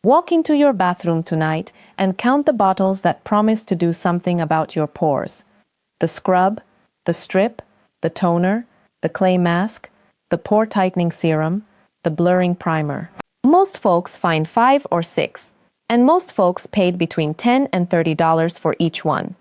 Walk into your bathroom tonight and count the bottles that promise to do something about your pores. The scrub, the strip, the toner, the clay mask, the pore tightening serum, the blurring primer. Most folks find 5 or 6, and most folks paid between $10 and $30 for each one.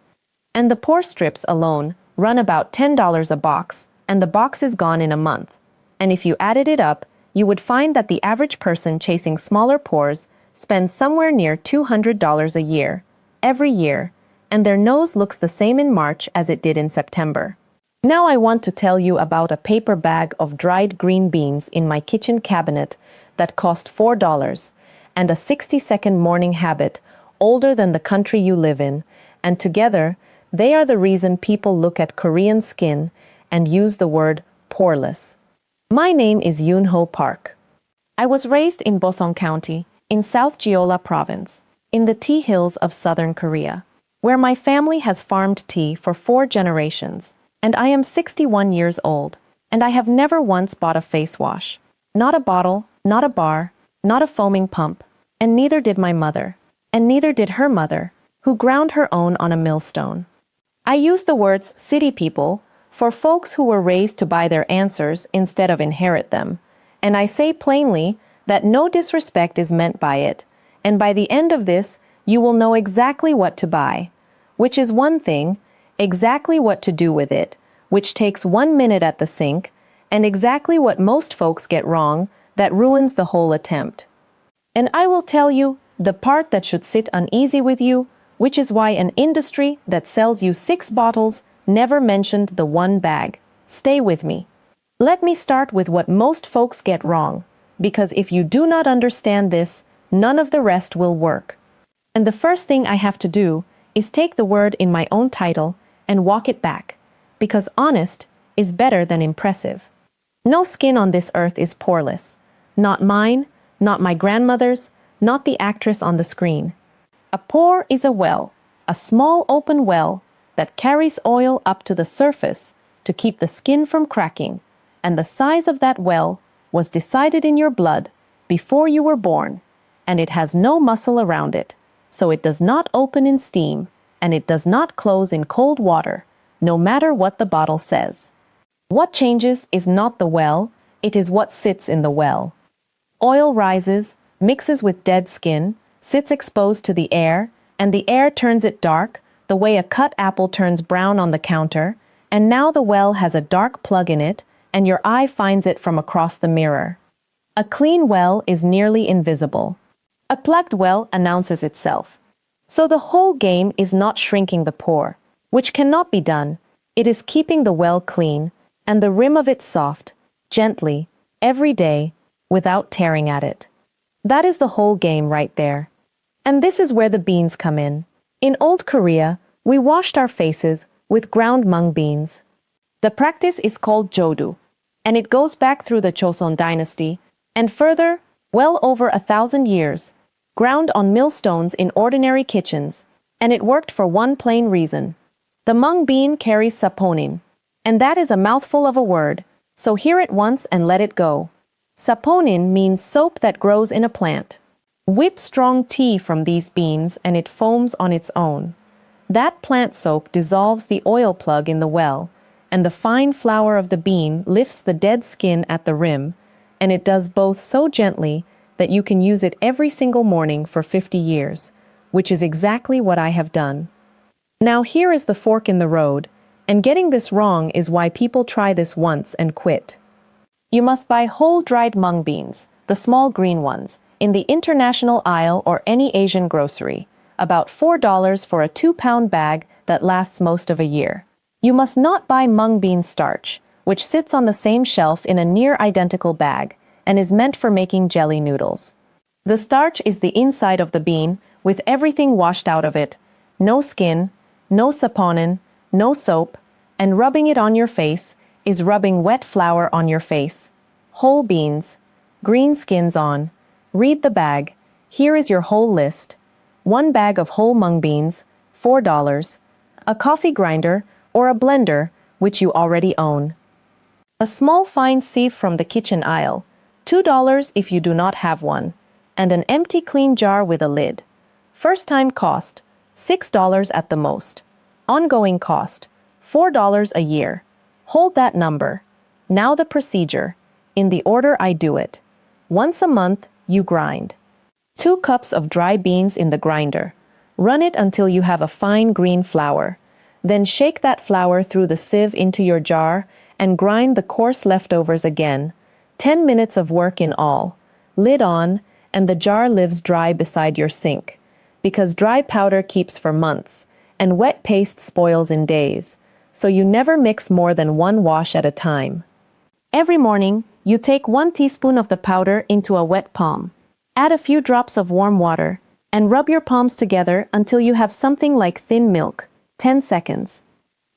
And the pore strips alone run about $10 a box, and the box is gone in a month. And if you added it up, you would find that the average person chasing smaller pores spends somewhere near $200 a year, every year, and their nose looks the same in March as it did in September. Now I want to tell you about a paper bag of dried green beans in my kitchen cabinet that cost $4, and a 60-second morning habit older than the country you live in, and together, they are the reason people look at Korean skin and use the word poreless. My name is Yoon-ho Park. I was raised in Bosong County, in South Jeolla Province, in the tea hills of southern Korea, where my family has farmed tea for 4 generations, and I am 61 years old, and I have never once bought a face wash. Not a bottle, not a bar, not a foaming pump, and neither did my mother, and neither did her mother, who ground her own on a millstone. I use the words city people for folks who were raised to buy their answers instead of inherit them, and I say plainly that no disrespect is meant by it, and by the end of this, you will know exactly what to buy, which is one thing, exactly what to do with it, which takes 1 minute at the sink, and exactly what most folks get wrong that ruins the whole attempt. And I will tell you the part that should sit uneasy with you, which is why an industry that sells you 6 bottles never mentioned the 1 bag. Stay with me. Let me start with what most folks get wrong, because if you do not understand this, none of the rest will work. And the first thing I have to do is take the word in my own title and walk it back, because honest is better than impressive. No skin on this earth is poreless. Not mine, not my grandmother's, not the actress on the screen. A pore is a well, a small open well that carries oil up to the surface to keep the skin from cracking, and the size of that well was decided in your blood before you were born, and it has no muscle around it, so it does not open in steam, and it does not close in cold water, no matter what the bottle says. What changes is not the well, it is what sits in the well. Oil rises, mixes with dead skin, sits exposed to the air, and the air turns it dark, the way a cut apple turns brown on the counter, and now the well has a dark plug in it, and your eye finds it from across the mirror. A clean well is nearly invisible. A plugged well announces itself. So the whole game is not shrinking the pore, which cannot be done. It is keeping the well clean, and the rim of it soft, gently, every day, without tearing at it. That is the whole game right there. And this is where the beans come in. In old Korea, we washed our faces with ground mung beans. The practice is called jodu, and it goes back through the Joseon dynasty, and further, well over 1,000 years, ground on millstones in ordinary kitchens, and it worked for one plain reason. The mung bean carries saponin, and that is a mouthful of a word, so hear it once and let it go. Saponin means soap that grows in a plant. Whip strong tea from these beans and it foams on its own. That plant soap dissolves the oil plug in the well, and the fine flour of the bean lifts the dead skin at the rim, and it does both so gently that you can use it every single morning for 50 years, which is exactly what I have done. Now here is the fork in the road, and getting this wrong is why people try this once and quit. You must buy whole dried mung beans, the small green ones, in the international aisle or any Asian grocery, about $4 for a 2-pound bag that lasts most of a year. You must not buy mung bean starch, which sits on the same shelf in a near-identical bag and is meant for making jelly noodles. The starch is the inside of the bean with everything washed out of it, no skin, no saponin, no soap, and rubbing it on your face is rubbing wet flour on your face. Whole beans, green skins on. Read the bag. Here is your whole list. 1 bag of whole mung beans, $4. A coffee grinder or a blender, which you already own. A small fine sieve from the kitchen aisle, $2 if you do not have one. and an empty clean jar with a lid. First time cost, $6 at the most. Ongoing cost, $4 a year. Hold that number. Now the procedure. In the order I do it. Once a month, you grind. 2 cups of dry beans in the grinder. Run it until you have a fine green flour. Then shake that flour through the sieve into your jar and grind the coarse leftovers again. 10 minutes of work in all. Lid on, and the jar lives dry beside your sink. Because dry powder keeps for months, and wet paste spoils in days. So you never mix more than 1 wash at a time. Every morning, you take 1 teaspoon of the powder into a wet palm. Add a few drops of warm water, and rub your palms together until you have something like thin milk. 10 seconds.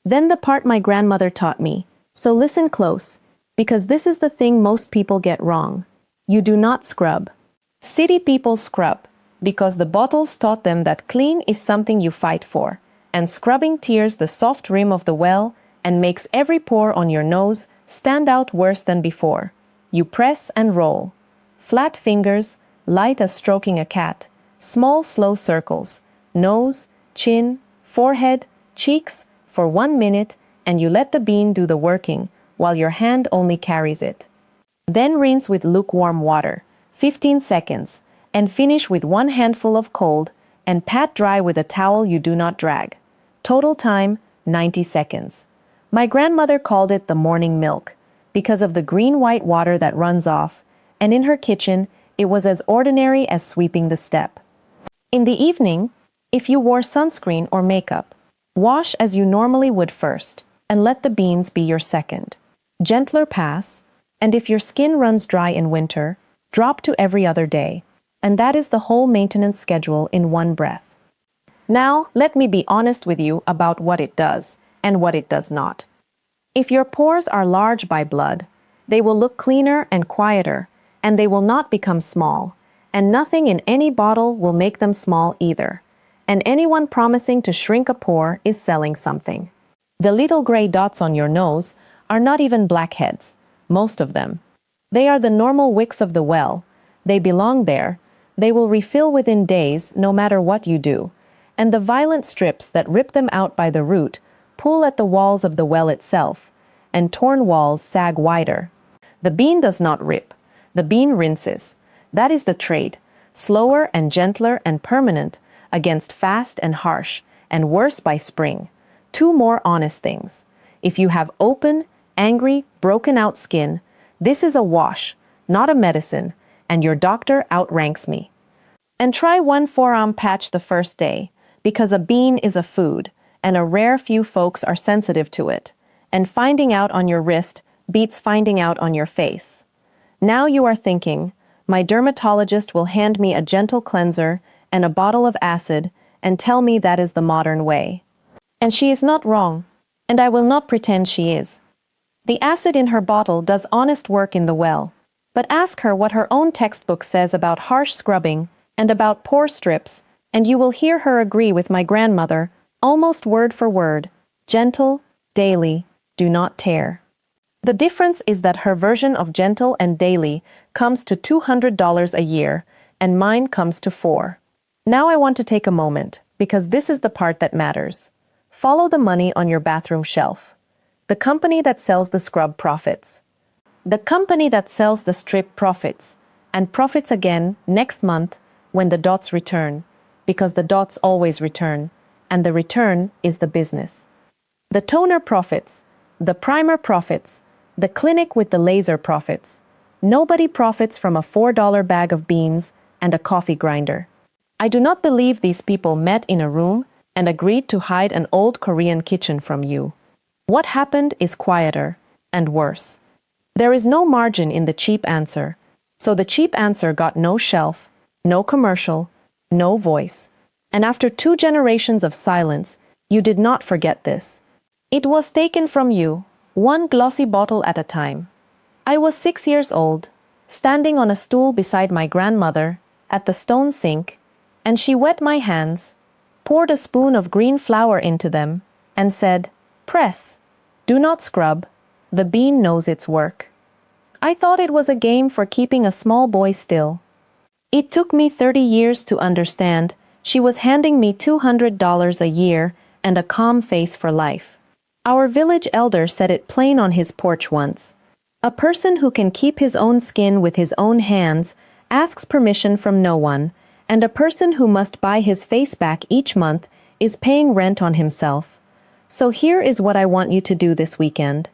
Then the part my grandmother taught me, so listen close, because this is the thing most people get wrong. You do not scrub. City people scrub, because the bottles taught them that clean is something you fight for, and scrubbing tears the soft rim of the well and makes every pore on your nose stand out worse than before. You press and roll. Flat fingers, light as stroking a cat, small slow circles, nose, chin, forehead, cheeks, for 1 minute, and you let the bean do the working, while your hand only carries it. Then rinse with lukewarm water, 15 seconds, and finish with 1 handful of cold, and pat dry with a towel you do not drag. Total time, 90 seconds. My grandmother called it the morning milk, because of the green-white water that runs off, and in her kitchen, it was as ordinary as sweeping the step. In the evening, if you wore sunscreen or makeup, wash as you normally would first, and let the beans be your second. Gentler pass, and if your skin runs dry in winter, drop to every other day, and that is the whole maintenance schedule in one breath. Now, let me be honest with you about what it does, and what it does not. If your pores are large by blood, they will look cleaner and quieter, and they will not become small, and nothing in any bottle will make them small either. And anyone promising to shrink a pore is selling something. The little gray dots on your nose are not even blackheads, most of them. They are the normal wicks of the well. They belong there. They will refill within days, no matter what you do. And the violent strips that rip them out by the root pull at the walls of the well itself, and torn walls sag wider. The bean does not rip. The bean rinses. That is the trade, slower and gentler and permanent, against fast and harsh, and worse by spring. 2 more honest things. If you have open, angry, broken-out skin, this is a wash, not a medicine, and your doctor outranks me. And try 1 forearm patch the first day, because a bean is a food, and a rare few folks are sensitive to it, and finding out on your wrist beats finding out on your face. Now you are thinking, my dermatologist will hand me a gentle cleanser and a bottle of acid and tell me that is the modern way. And she is not wrong, and I will not pretend she is. The acid in her bottle does honest work in the well, but ask her what her own textbook says about harsh scrubbing and about pore strips, and you will hear her agree with my grandmother, almost word for word, gentle, daily, do not tear. The difference is that her version of gentle and daily comes to $200 a year, and mine comes to $4. Now I want to take a moment, because this is the part that matters. Follow the money on your bathroom shelf. The company that sells the scrub profits. The company that sells the strip profits, and profits again next month when the dots return, because the dots always return, and the return is the business. The toner profits, the primer profits, the clinic with the laser profits. Nobody profits from a $4 bag of beans and a coffee grinder. I do not believe these people met in a room and agreed to hide an old Korean kitchen from you. What happened is quieter and worse. There is no margin in the cheap answer, so the cheap answer got no shelf, no commercial, no voice. And after 2 generations of silence, you did not forget this. It was taken from you, 1 glossy bottle at a time. I was 6 years old, standing on a stool beside my grandmother at the stone sink, and she wet my hands, poured a spoon of green flour into them, and said, "Press. Do not scrub. The bean knows its work." I thought it was a game for keeping a small boy still. It took me 30 years to understand. She was handing me $200 a year and a calm face for life. Our village elder said it plain on his porch once. A person who can keep his own skin with his own hands asks permission from no one, and a person who must buy his face back each month is paying rent on himself. So here is what I want you to do this weekend.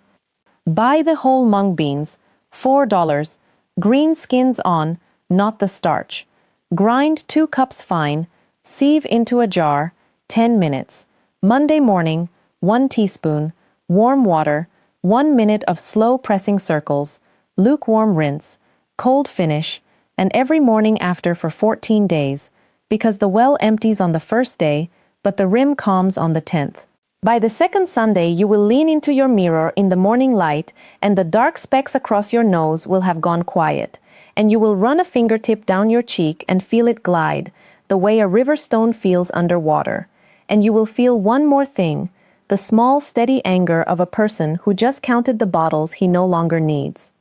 Buy the whole mung beans, $4, green skins on, not the starch. Grind 2 cups fine, sieve into a jar, 10 minutes. Monday morning, 1 teaspoon, warm water, 1 minute of slow pressing circles, lukewarm rinse, cold finish, and every morning after for 14 days, because the well empties on the first day, but the rim calms on the 10th. By the second Sunday, you will lean into your mirror in the morning light, and the dark specks across your nose will have gone quiet, and you will run a fingertip down your cheek and feel it glide, the way a river stone feels underwater. And you will feel one more thing, the small, steady anger of a person who just counted the bottles he no longer needs.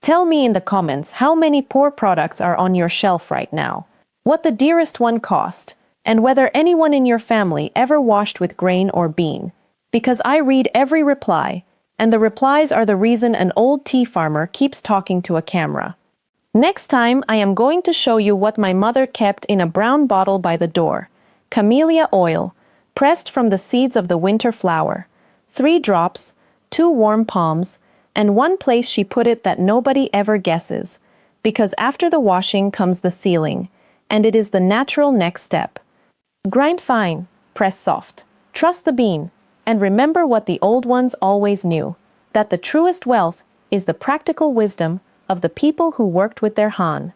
Tell me in the comments how many Pore products are on your shelf right now, what the dearest one cost, and whether anyone in your family ever washed with grain or bean. Because I read every reply, and the replies are the reason an old tea farmer keeps talking to a camera. Next time, I am going to show you what my mother kept in a brown bottle by the door. Camellia oil, pressed from the seeds of the winter flower. 3 drops, 2 warm palms, and one place she put it that nobody ever guesses, because after the washing comes the sealing, and it is the natural next step. Grind fine, press soft, trust the bean, and remember what the old ones always knew, that the truest wealth is the practical wisdom of the people who worked with their Han.